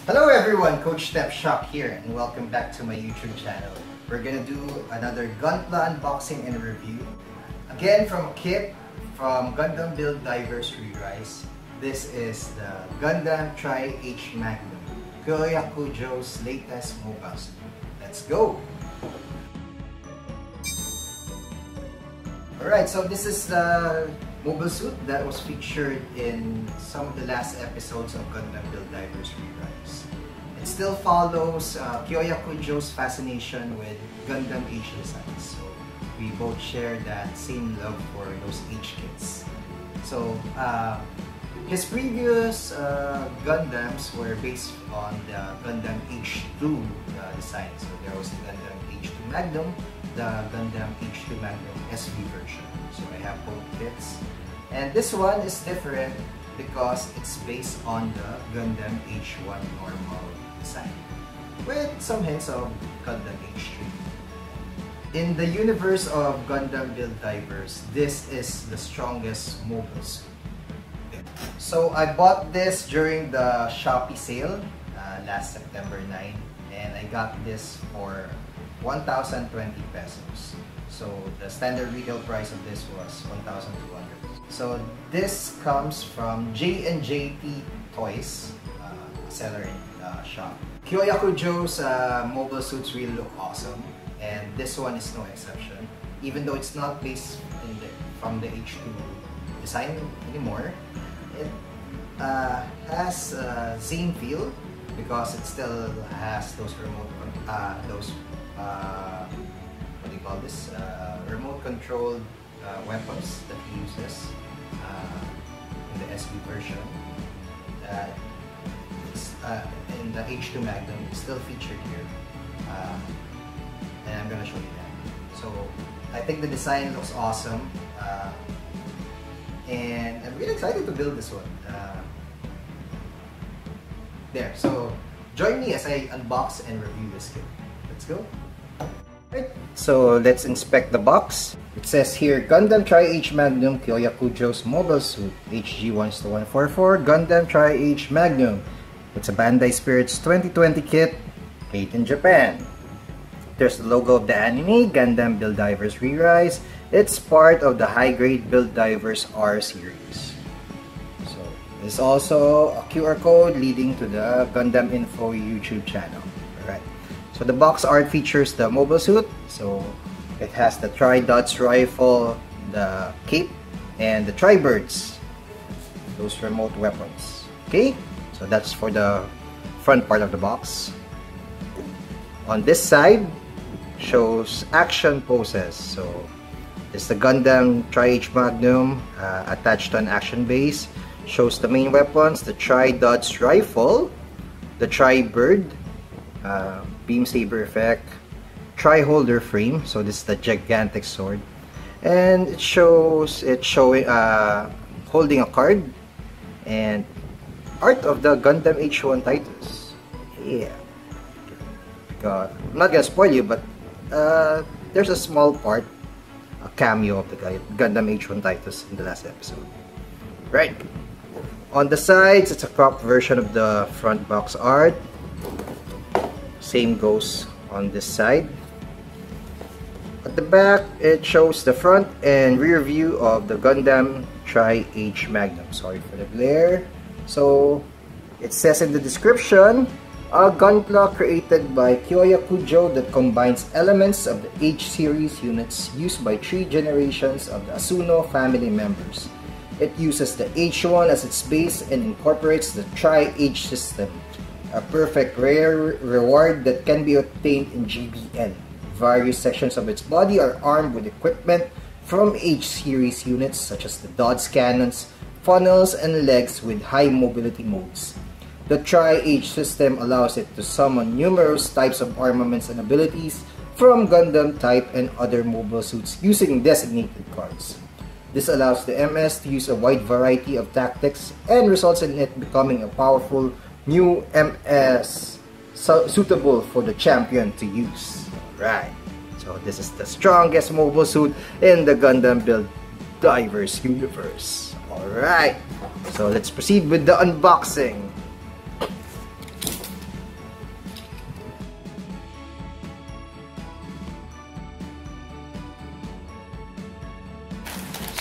Hello everyone, Coach Step Shock here and welcome back to my YouTube channel. We're gonna do another Gunpla unboxing and review. Again from a kit from Gundam Build Divers Re. This is the Gundam Try Age Magnum, Kyoya Kujo's latest mobile suit. Let's go! Alright, so this is the mobile suit that was featured in some of the last episodes of Gundam Build Divers Re. It still follows Kyoya Kujo's fascination with Gundam AGE designs. So we both share that same love for those AGE kits. So his previous Gundams were based on the Gundam AGE2 design. So there was the Gundam AGE2 Magnum, the Gundam AGE2 Magnum SV version. So I have both kits. And this one is different because it's based on the Gundam AGE1 normal design, with some hints of Gundam AGE3. In the universe of Gundam Build Divers, this is the strongest mobile suit. So I bought this during the Shopee sale last September 9, and I got this for 1,020 pesos. So the standard retail price of this was 1,200. So this comes from JNJTToys, seller in shop. Kyoya Kujo's mobile suits really look awesome, and this one is no exception. Even though it's not based from the AGE2 design anymore, it has same feel because it still has those remote what do you call this? Remote controlled weapons that he uses in the SV version. In the AGE2 Magnum, it's still featured here, and I'm gonna show you that. So I think the design looks awesome, and I'm really excited to build this one. There, so join me as I unbox and review this kit. Let's go. Right. So let's inspect the box. It says here, Gundam Try Age Magnum Kyoya Kujo's mobile suit, HG1-144 Gundam Try Age Magnum. It's a Bandai Spirits 2020 kit, made in Japan. There's the logo of the anime, Gundam Build Divers Re. It's part of the high-grade Build Divers R series. So there's also a QR code leading to the Gundam Info YouTube channel. Alright. So the box art features the mobile suit. So it has the Tridots rifle, the cape, and the Tribirds, those remote weapons. Okay, so that's for the front part of the box. On this side shows action poses. So it's the Gundam Try Age Magnum attached to an action base. Shows the main weapons, the Tridots rifle, the Tribird, beam saber effect, Triholder Frame, so this is the gigantic sword, and it's showing holding a card, and art of the Gundam H1 Titus. Yeah, I'm not gonna spoil you, but there's a small part, a cameo of the Gundam H1 Titus in the last episode. Right, on the sides it's a cropped version of the front box art. Same goes on this side. At the back, it shows the front and rear view of the Gundam Try Age Magnum. Sorry for the glare. So, it says in the description, a gunpla created by Kyoya Kujo that combines elements of the AGE series units used by 3 generations of the Asuno family members. It uses the H1 as its base and incorporates the Try Age system, a perfect rare reward that can be obtained in GBN. Various sections of its body are armed with equipment from AGE series units such as the DODS cannons, funnels, and legs with high mobility modes. The Try Age system allows it to summon numerous types of armaments and abilities from Gundam type and other mobile suits using designated cards. This allows the MS to use a wide variety of tactics and results in it becoming a powerful new MS suitable for the champion to use. Right, so this is the strongest mobile suit in the Gundam Build Divers universe. Alright, so let's proceed with the unboxing.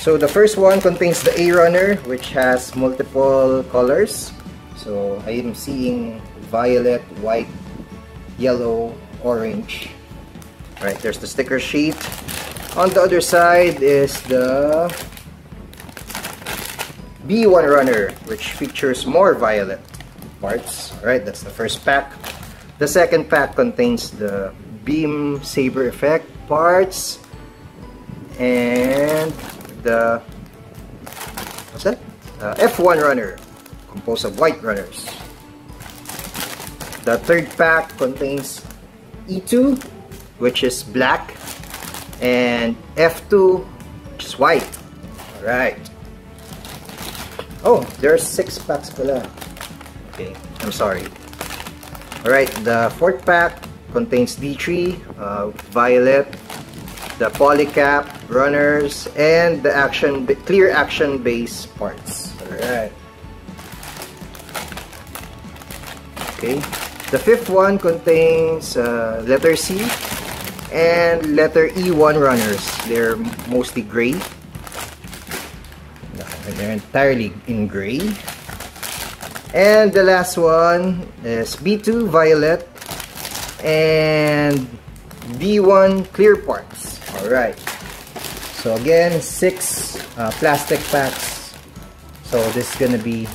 So the first one contains the A runner, which has multiple colors. So I am seeing violet, white, yellow, orange. Right, there's the sticker sheet. On the other side is the B1 runner, which features more violet parts. Right, that's the first pack. The second pack contains the beam saber effect parts and the F1 runner, composed of white runners. The third pack contains E2, which is black, and F2, which is white. Alright. Oh, there are 6 packs pala. Okay, I'm sorry. Alright, the fourth pack contains D3, violet, the polycap, runners, and the clear action base parts. Alright. Okay. The fifth one contains letter C and letter E1 runners. They're mostly gray. They're entirely in gray. And the last one is B2 violet and D1 clear parts. Alright. So again, 6 plastic packs. So this is gonna be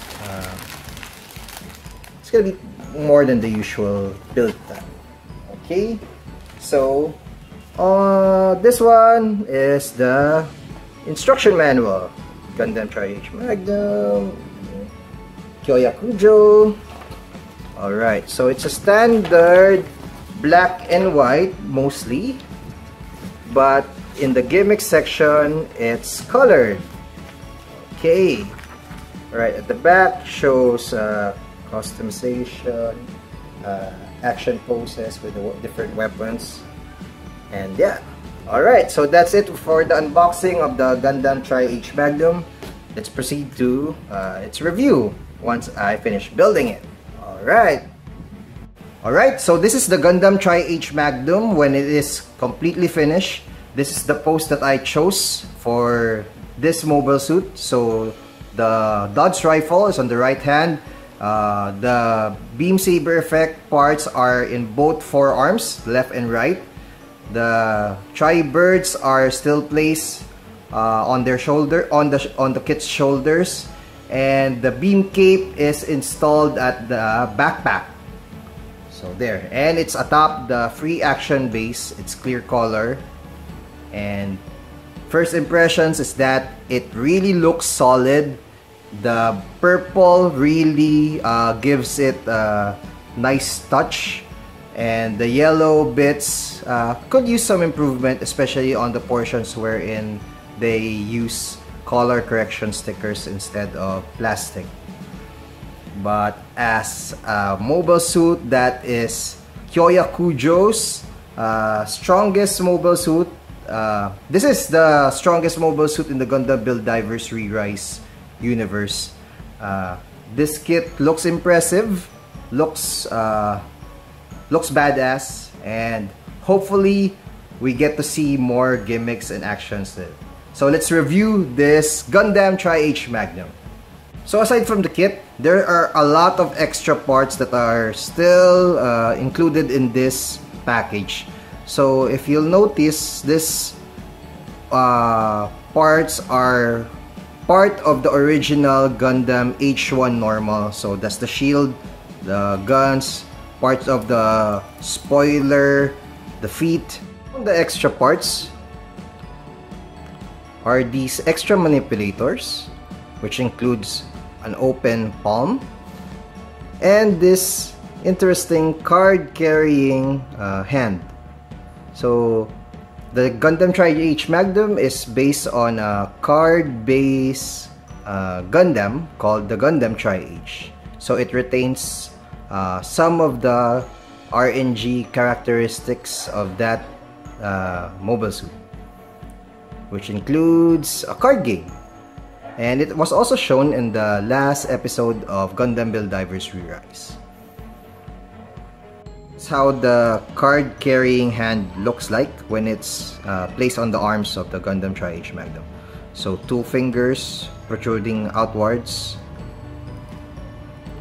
more than the usual build time. Okay. So this one is the instruction manual. Gundam Try Age Magnum, Kyoya Kujo. Alright, so it's a standard black and white mostly, but in the gimmick section it's colored. Okay. Alright, at the back shows customization, action poses with the different weapons, and yeah. Alright, so that's it for the unboxing of the Gundam Try Age Magnum. Let's proceed to its review once I finish building it. Alright. Alright, so this is the Gundam Try Age Magnum when it is completely finished. This is the pose that I chose for this mobile suit. So the Dodge rifle is on the right hand. The beam saber effect parts are in both forearms, left and right. The Tribirds are still placed on their shoulder, on the kit's shoulders, and the beam cape is installed at the backpack. So there, and it's atop the free action base. It's clear color, and first impressions is that it really looks solid. The purple really gives it a nice touch, and the yellow bits could use some improvement, especially on the portions wherein they use color correction stickers instead of plastic. But as a mobile suit that is Kyoya Kujo's strongest mobile suit, this is the strongest mobile suit in the Gundam Build Divers Re universe. This kit looks impressive, looks badass, and hopefully we get to see more gimmicks and actions there. So let's review this Gundam Try Age Magnum. So aside from the kit, there are a lot of extra parts that are still included in this package. So if you'll notice, this parts are part of the original Gundam H1 normal. So that's the shield, the guns, parts of the spoiler, the feet. The extra parts are these extra manipulators, which includes an open palm and this interesting card carrying hand. So the Gundam Try Age Magnum is based on a card-based Gundam called the Gundam Try Age. So it retains some of the RNG characteristics of that mobile suit, which includes a card game. And it was also shown in the last episode of Gundam Build Divers Re. It's how the card carrying hand looks like when it's placed on the arms of the Gundam Try Age Magnum. So 2 fingers protruding outwards,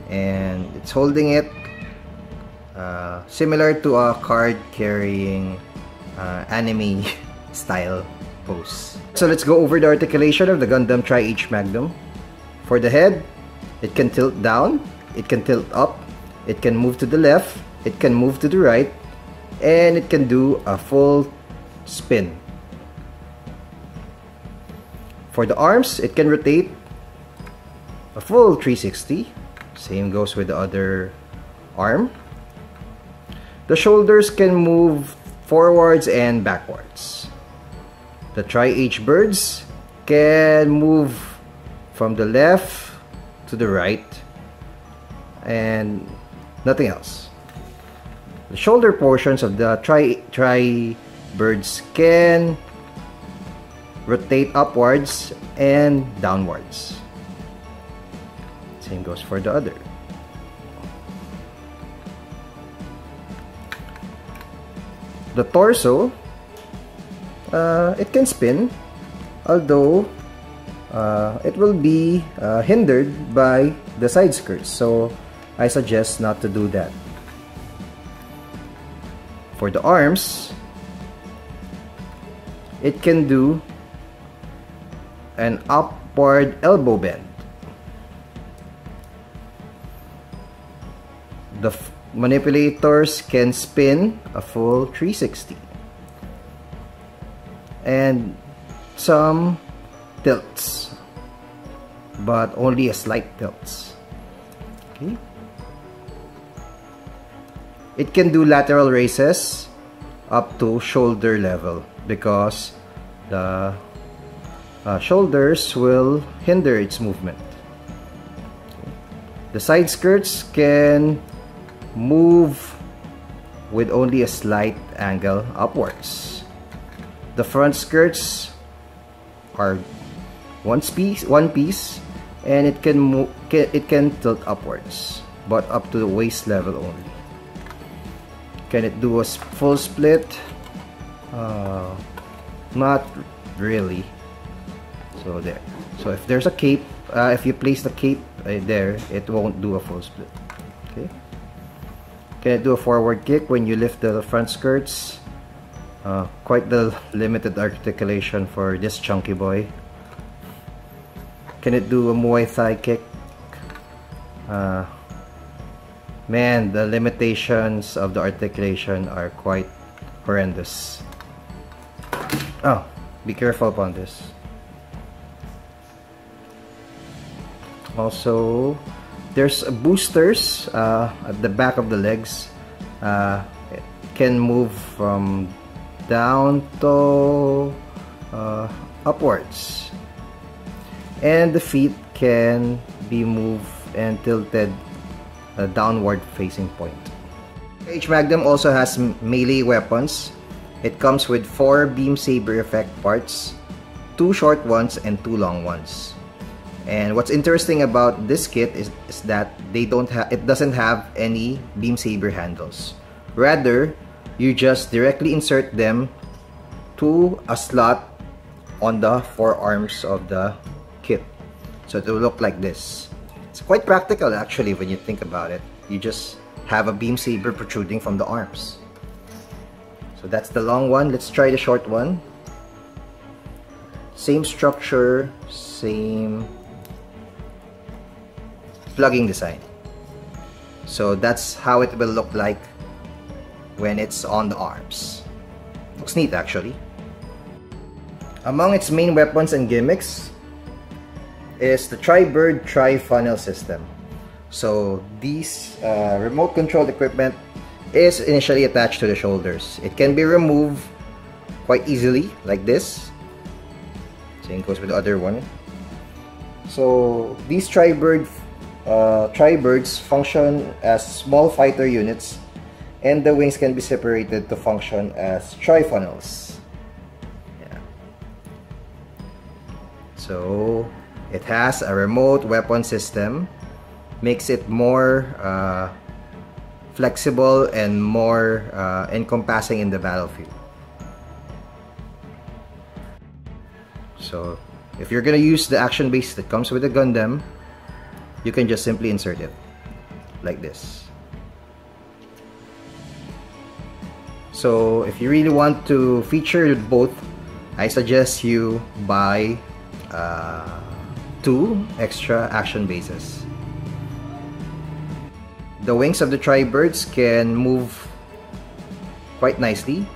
and it's holding it similar to a card carrying anime style pose. So let's go over the articulation of the Gundam Try Age Magnum. For the head, it can tilt down, it can tilt up, it can move to the left, it can move to the right, and it can do a full spin. For the arms, it can rotate a full 360. Same goes with the other arm. The shoulders can move forwards and backwards. The Tri-Age birds can move from the left to the right and nothing else. The shoulder portions of the Tri-birds can rotate upwards and downwards. Same goes for the other. The torso, it can spin, although it will be hindered by the side skirts, so I suggest not to do that. For the arms, it can do an upward elbow bend. The manipulators can spin a full 360 and some tilts, but only a slight tilts. Okay. It can do lateral raises up to shoulder level because the shoulders will hinder its movement. Okay. The side skirts can move with only a slight angle upwards. The front skirts are one piece, and it can move. It can tilt upwards, but up to the waist level only. Can it do a full split? Not really. So there. So if there's a cape, if you place the cape there, it won't do a full split. Okay. Can it do a forward kick when you lift the front skirts? Quite the limited articulation for this chunky boy. Can it do a Muay Thai kick? Man, the limitations of the articulation are quite horrendous. Oh, be careful upon this. Also, there's boosters at the back of the legs. It can move from down to upwards, and the feet can be moved and tilted a downward facing point. Age Magnum also has melee weapons. It comes with 4 beam saber effect parts, 2 short ones and 2 long ones. And what's interesting about this kit is that it doesn't have any beam saber handles. Rather, you just directly insert them to a slot on the forearms of the kit. So it will look like this. It's quite practical actually when you think about it. You just have a beam saber protruding from the arms. So that's the long one. Let's try the short one. Same structure, same plugging design. So that's how it will look like when it's on the arms. Looks neat actually. Among its main weapons and gimmicks is the Tribird tri-funnel system. So these remote controlled equipment is initially attached to the shoulders. It can be removed quite easily like this. Same goes with the other one. So these Tribirds function as small fighter units, and the wings can be separated to function as tri-funnels. Yeah. So it has a remote weapon system, makes it more flexible and more encompassing in the battlefield. So if you're gonna use the action base that comes with the Gundam, you can just simply insert it like this. So if you really want to feature both, I suggest you buy 2 extra action bases. The wings of the Tribirds can move quite nicely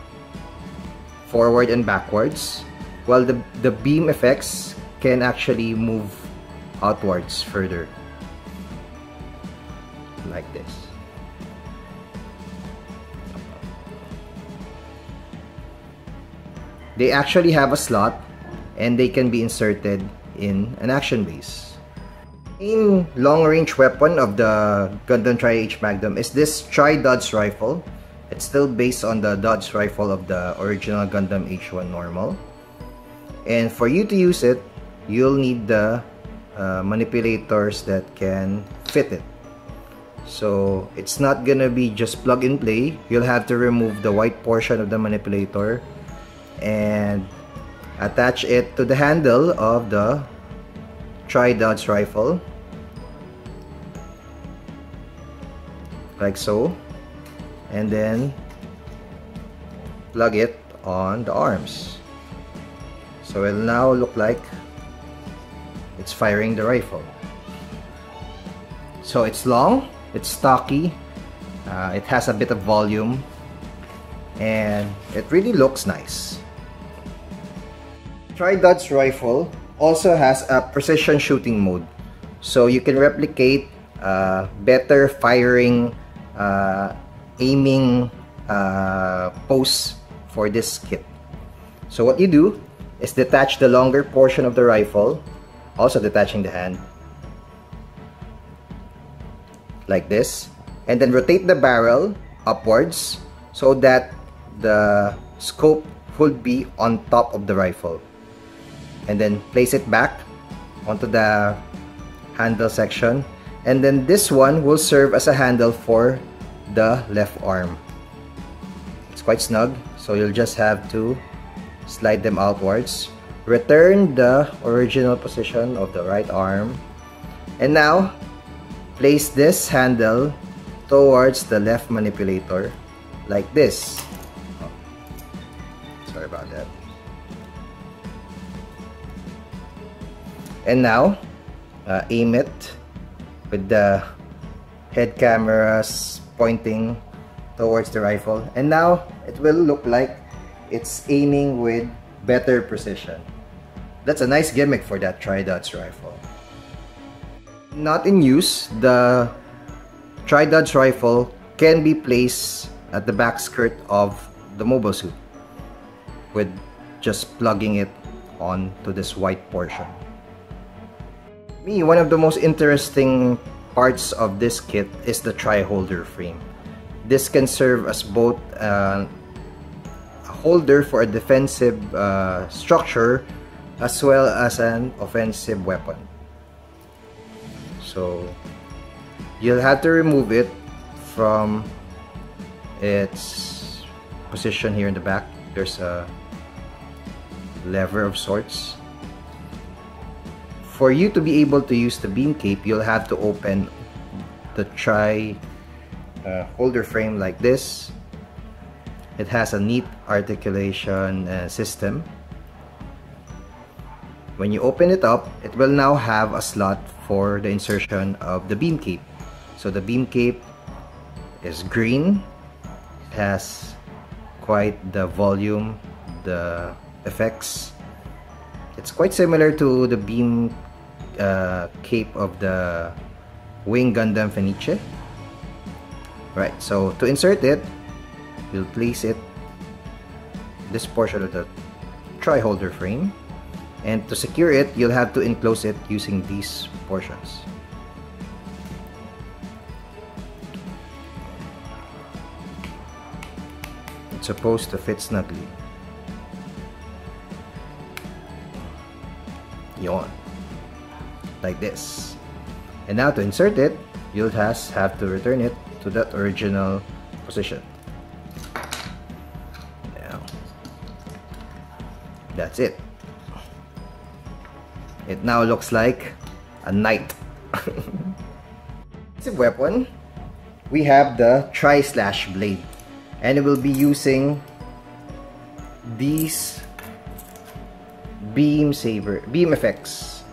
forward and backwards, while the beam effects can actually move outwards further like this. They actually have a slot and they can be inserted in an action base. The main long-range weapon of the Gundam Try Age Magnum is this Tri-Dodge rifle. It's still based on the Dodge rifle of the original Gundam H1 normal. And for you to use it, you'll need the manipulators that can fit it. So it's not gonna be just plug and play. You'll have to remove the white portion of the manipulator and attach it to the handle of the Tri-Dodge rifle like so, and then plug it on the arms. So it'll now look like it's firing the rifle. So it's long, it's stocky, it has a bit of volume, and it really looks nice. Tri-Dodge rifle also has a precision shooting mode, so you can replicate better firing, aiming pose for this kit. So what you do is detach the longer portion of the rifle, also detaching the hand like this, and then rotate the barrel upwards so that the scope would be on top of the rifle, and then place it back onto the handle section, and then this one will serve as a handle for the left arm. It's quite snug, so you'll just have to slide them outwards, return the original position of the right arm, and now place this handle towards the left manipulator like this. Oh, sorry about that. And now aim it with the head cameras pointing towards the rifle, and now it will look like it's aiming with better precision. That's a nice gimmick for that Tri-Dodge rifle. Not in use, the Tri-Dodge rifle can be placed at the back skirt of the mobile suit with just plugging it onto this white portion. One of the most interesting parts of this kit is the Triholder Frame. This can serve as both a holder for a defensive structure as well as an offensive weapon. So you'll have to remove it from its position here in the back. There's a lever of sorts. For you to be able to use the beam cape, you'll have to open the holder frame like this. It has a neat articulation system. When you open it up, it will now have a slot for the insertion of the beam cape. So the beam cape is green. It has quite the volume, the effects. It's quite similar to the beam cape of the Wing Gundam Fenice. Right, so to insert it, you'll place it this portion of the Triholder frame, and to secure it, you'll have to enclose it using these portions. It's supposed to fit snugly. Yon. Like this. And now to insert it, you'll just have to return it to that original position. Now, that's it. it now looks like a knight. This weapon, we have the Trislash Blade, and it will be using these beam effects.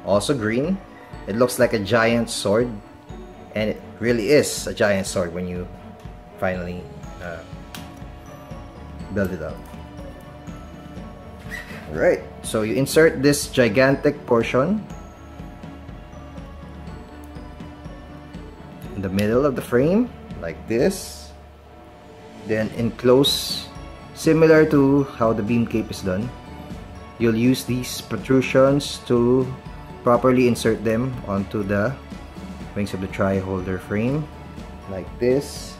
Also green. It looks like a giant sword, and it really is a giant sword when you finally build it up. Alright, so you insert this gigantic portion in the middle of the frame, like this. Then enclose, similar to how the beam cape is done. You'll use these protrusions to properly insert them onto the wings of the Triholder Frame, like this.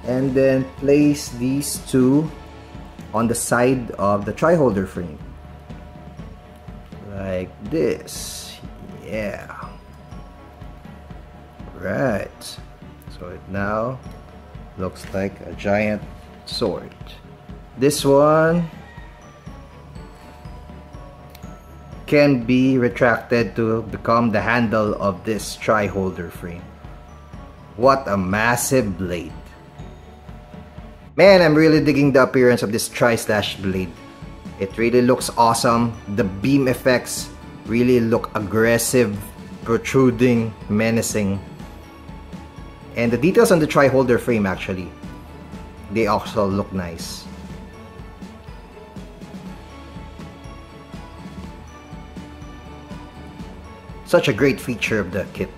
And then place these two on the side of the Triholder Frame, like this. Yeah. Right. So it now looks like a giant sword. This one can be retracted to become the handle of this Triholder Frame. What a massive blade. Man, I'm really digging the appearance of this Trislash Blade. It really looks awesome. The beam effects really look aggressive, protruding, menacing. And the details on the Triholder Frame, actually, they also look nice. Such a great feature of the kit.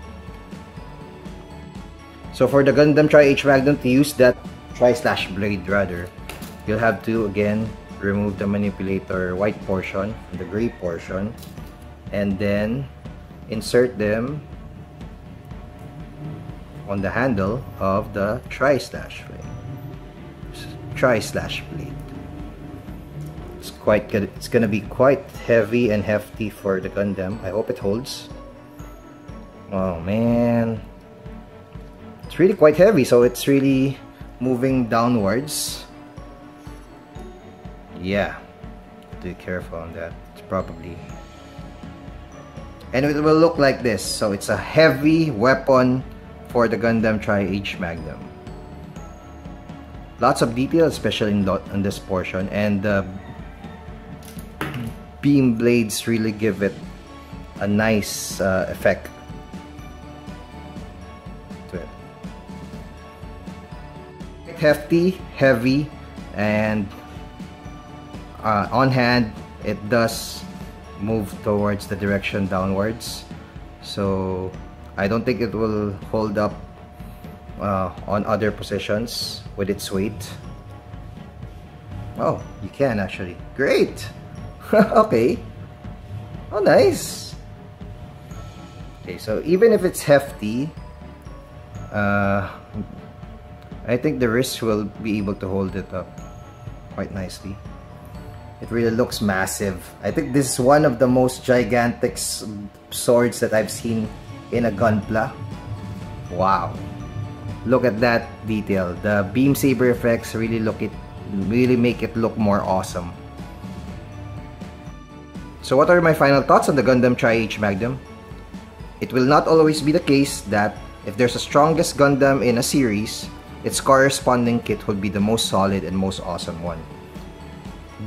So for the Gundam Try Age Magnum, to use that Trislash Blade rather, you'll have to again remove the manipulator white portion, the gray portion, and then insert them on the handle of the Trislash Blade. It's quite good. It's gonna be quite heavy and hefty for the Gundam. I hope it holds. Oh man, it's really quite heavy, so it's really moving downwards. Yeah, be careful on that. It's probably, and it will look like this. So it's a heavy weapon for the Gundam Try Age Magnum. Lots of detail, especially in this portion, and the beam blades really give it a nice effect to it. Hefty, heavy, and on hand it does move towards the direction downwards, so I don't think it will hold up on other positions with its weight. Oh, you can actually. Great! Okay. Oh, nice. Okay, so even if it's hefty, I think the wrist will be able to hold it up quite nicely. It really looks massive. I think this is one of the most gigantic swords that I've seen in a gunpla. Wow. Look at that detail. The beam saber effects really make it look more awesome. So what are my final thoughts on the Gundam Try Age Magnum? It will not always be the case that if there's a strongest Gundam in a series, its corresponding kit would be the most solid and most awesome one.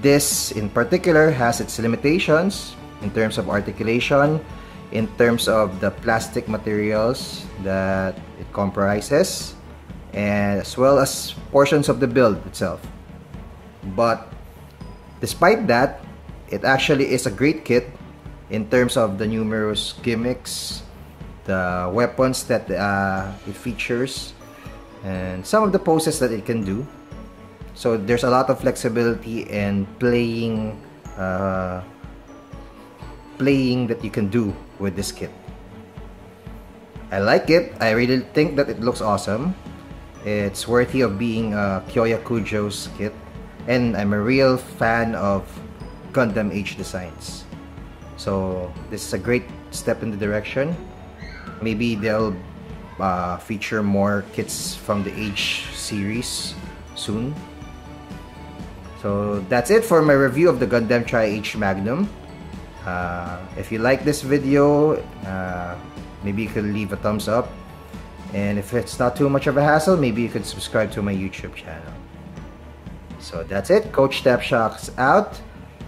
This in particular has its limitations in terms of articulation, in terms of the plastic materials that it comprises, and as well as portions of the build itself. But despite that, it actually is a great kit in terms of the numerous gimmicks, the weapons that it features, and some of the poses that it can do. So there's a lot of flexibility and playing that you can do with this kit. I like it. I really think that it looks awesome. It's worthy of being Kyoya Kujo's kit, and I'm a real fan of Gundam AGE designs. So this is a great step in the direction. Maybe they'll feature more kits from the AGE series soon. So that's it for my review of the Gundam Try Age Magnum. If you like this video, maybe you could leave a thumbs up, and if it's not too much of a hassle, maybe you could subscribe to my YouTube channel. So that's it. Coach Tapshocks out.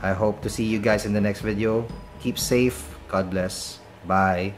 I hope to see you guys in the next video. Keep safe. God bless. Bye.